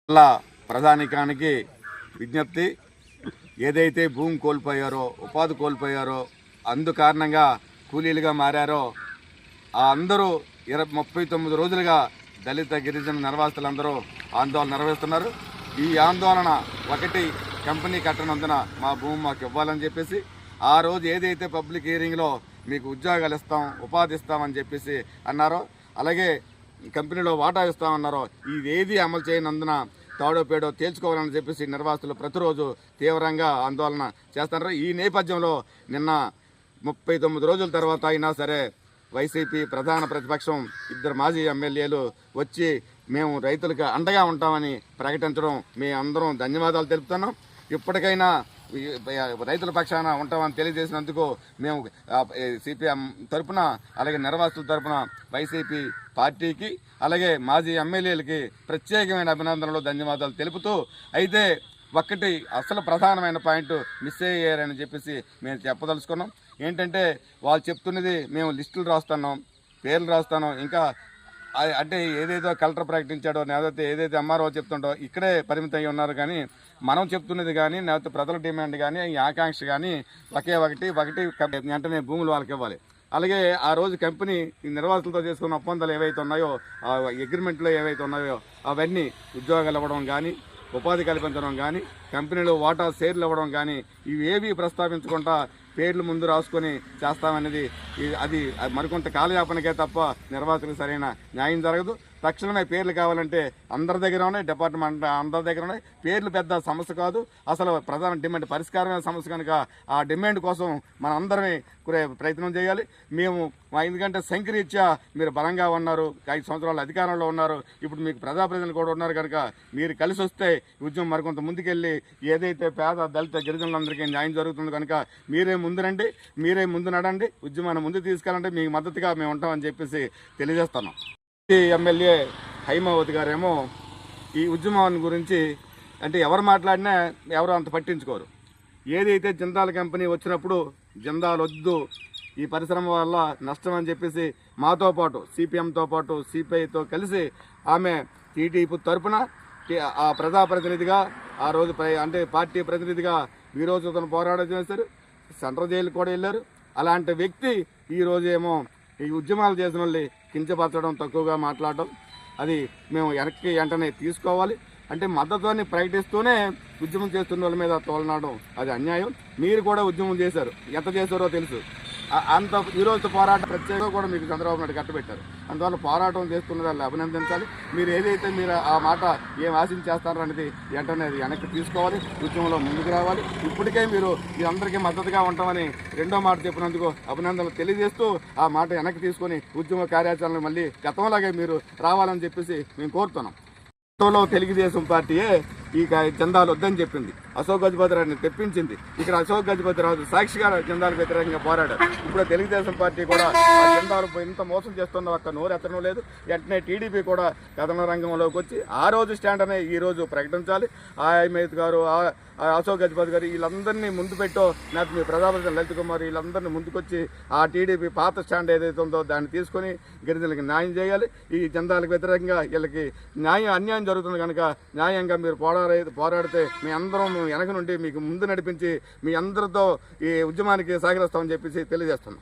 అలా ప్రధానికానికి విజ్ఞప్తి, ఏదైతే భూమి కోల్పోయారో, ఉపాధి కోల్పోయారో, అందు కారణంగా కూలీలుగా మారారో ఆ అందరూ 39 రోజులుగా దళిత గిరిజన నిర్వాసితులందరూ ఆందోళన నిర్వహిస్తున్నారు. ఈ ఆందోళన ఒకటి, కంపెనీ కట్టనందున మా భూమి మాకు ఇవ్వాలని చెప్పేసి, ఆ రోజు ఏదైతే పబ్లిక్ హియరింగ్లో మీకు ఉద్యోగాలు ఇస్తాం, ఉపాధి ఇస్తామని చెప్పేసి అన్నారో, అలాగే కంపెనీలో వాటా ఇస్తామన్నారో, ఇదేది అమలు చేయనందున తాడో పేడో తేల్చుకోవాలని చెప్పేసి నిర్వాసితులు ప్రతిరోజు తీవ్రంగా ఆందోళన చేస్తున్నారు. ఈ నేపథ్యంలో నిన్న 39 రోజుల తర్వాత అయినా సరే వైసీపీ ప్రధాన ప్రతిపక్షం 2 మాజీ ఎమ్మెల్యేలు వచ్చి మేము రైతులకు అండగా ఉంటామని ప్రకటించడం మీ అందరం ధన్యవాదాలు తెలుపుతున్నాం. ఇప్పటికైనా రైతుల పక్షాన ఉంటామని తెలియజేసినందుకు మేము సిపిఎం తరఫున, అలాగే నిర్వాసితుల తరఫున వైసీపీ పార్టీకి, అలాగే మాజీ ఎమ్మెల్యేలకి ప్రత్యేకమైన అభినందనలు, ధన్యవాదాలు తెలుపుతూ, అయితే ఒక్కటి అసలు ప్రధానమైన పాయింట్ మిస్ అయ్యారని చెప్పేసి మేము చెప్పదలుచుకున్నాం. ఏంటంటే వాళ్ళు చెప్తున్నది మేము లిస్టులు రాస్తున్నాం, పేర్లు రాస్తాను, ఇంకా అంటే ఏదైతే కలెక్టర్ ప్రకటించాడో, లేకపోతే ఏదైతే ఎంఆర్ఓ చెప్తుండో ఇక్కడే పరిమితం అయ్యి ఉన్నారు. కానీ మనం చెప్తున్నది కానీ, లేకపోతే ప్రజల డిమాండ్ కానీ, ఈ ఆకాంక్ష కానీ ఒకటి వెంటనే భూములు వాళ్ళకి ఇవ్వాలి. అలాగే ఆ రోజు కంపెనీ ఈ నిర్వాసితులతో చేసుకున్న ఒప్పందాలు ఏవైతే ఉన్నాయో, అగ్రిమెంట్లో ఏవైతే ఉన్నాయో అవన్నీ ఉద్యోగాలు ఇవ్వడం కానీ, ఉపాధి కల్పించడం కానీ, కంపెనీలో వాటా షేర్లు ఇవ్వడం కానీ ఇవేవి ప్రస్తావించకుండా పేర్లు ముందు రాసుకొని చేస్తామనేది అది మరికొంత కాలయాపనకే తప్ప నిర్వాసితులకు సరైన న్యాయం జరగదు. తక్షణమే పేర్లు కావాలంటే అందరి దగ్గర ఉన్నాయి, డిపార్ట్మెంట్ అందరి దగ్గర ఉన్నాయి. పేర్లు పెద్ద సమస్య కాదు, అసలు ప్రధాన డిమాండ్ పరిష్కారమైన సమస్య కనుక ఆ డిమాండ్ కోసం మన అందరమే ప్రయత్నం చేయాలి. మేము ఎందుకంటే సంఖ్యరీత్యా మీరు బలంగా ఉన్నారు, 5 సంవత్సరాలు అధికారంలో ఉన్నారు, ఇప్పుడు మీకు ప్రజాప్రతినిధులు కూడా ఉన్నారు కనుక మీరు కలిసి వస్తే ఉద్యమం మరికొంత ముందుకెళ్ళి ఏదైతే పేద దళిత గిరిజనులందరికీ న్యాయం జరుగుతుంది కనుక మీరే ముందు రండి, మీరే ముందు నడండి, ఉద్యమాన్ని ముందు తీసుకెళ్ళండి, మీకు మద్దతుగా మేము ఉంటామని చెప్పేసి తెలియజేస్తున్నాం. ఎమ్మెల్యే హైమావతి గారేమో ఈ ఉద్యమాన్ని గురించి అంటే ఎవరు మాట్లాడినా ఎవరు అంత పట్టించుకోరు. ఏదైతే జిందాల్ కంపెనీ వచ్చినప్పుడు జిందాల్ వద్దు, ఈ పరిశ్రమ వల్ల నష్టం అని చెప్పేసి మాతో పాటు సిపిఎంతో పాటు సిపిఐతో కలిసి ఆమె టీడీపీ తరఫున ఆ ప్రజాప్రతినిధిగా ఆ రోజు అంటే పార్టీ ప్రతినిధిగా వీరోచితను పోరాటం చేశారు, సెంట్రల్ జైలు కూడా వెళ్ళారు. అలాంటి వ్యక్తి ఈరోజు ఏమో ఈ ఉద్యమాలు చేసిన వాళ్ళని కించపరచడం, తక్కువగా మాట్లాడడం, అది మేము వెంటనే తీసుకోవాలి. అంటే మద్దతుని ప్రకటిస్తూనే ఉద్యమం చేస్తున్న వాళ్ళ మీద తోలనాడడం అది అన్యాయం. మీరు కూడా ఉద్యమం చేశారు, ఎంత చేశారో తెలుసు. అంత ఈరోజు పోరాటం ప్రత్యేకంగా కూడా మీకు చంద్రబాబు నాయుడు కట్టబెట్టారు. అందువల్ల పోరాటం చేస్తున్న వాళ్ళని అభినందించాలి. మీరు ఏదైతే మీరు ఆ మాట ఏం ఆశించేస్తారో అనేది వెంటనే అది వెనక్కి తీసుకోవాలి, ఉద్యమంలో ముందుకు రావాలి. ఇప్పటికే మీరు మీ అందరికీ మద్దతుగా ఉంటామని రెండో మాట చెప్పినందుకు అభినందనలు తెలియజేస్తూ ఆ మాట వెనక్కి తీసుకొని ఉద్యమ కార్యాచరణ మళ్ళీ గతంలాగే మీరు రావాలని చెప్పేసి మేము కోరుతున్నాం. గతంలో తెలుగుదేశం పార్టీయే ఈ జెండాలు వద్దని చెప్పింది, అశోక్ గజపతిరావుని తెప్పించింది. ఇక్కడ అశోక్ గజపతిరావు సాక్షిగా జెండాలకు వ్యతిరేకంగా పోరాడారు. ఇప్పుడు తెలుగుదేశం పార్టీ కూడా ఆ జెండాలు ఇంత మోసం చేస్తున్న ఒక్క నోరు ఎత్తడం లేదు. వెంటనే టీడీపీ కూడా కథన రంగంలోకి వచ్చి ఆ రోజు స్టాండ్ అనే ఈ రోజు ప్రకటించాలి. ఆ అహ్మద్ గారు, అశోక్ గజపతి గారు వీళ్ళందరినీ ముందు పెట్టో, లేకపోతే మీ ప్రజాప్రతినిధి లలిత్ కుమార్ వీళ్ళందరినీ ముందుకొచ్చి ఆ టీడీపీ పాత స్టాండ్ ఏదైతే ఉందో దాన్ని తీసుకొని గిరిజనులకి న్యాయం చేయాలి. ఈ జెండాలకు వ్యతిరేకంగా వీళ్ళకి అన్యాయం జరుగుతుంది కనుక న్యాయంగా మీరు పోరాడితే మీ అందరం వెనక నుండి మీకు ముందు నడిపించి మీ అందరితో ఈ ఉద్యమానికి సహకరిస్తామని చెప్పేసి తెలియజేస్తున్నాం.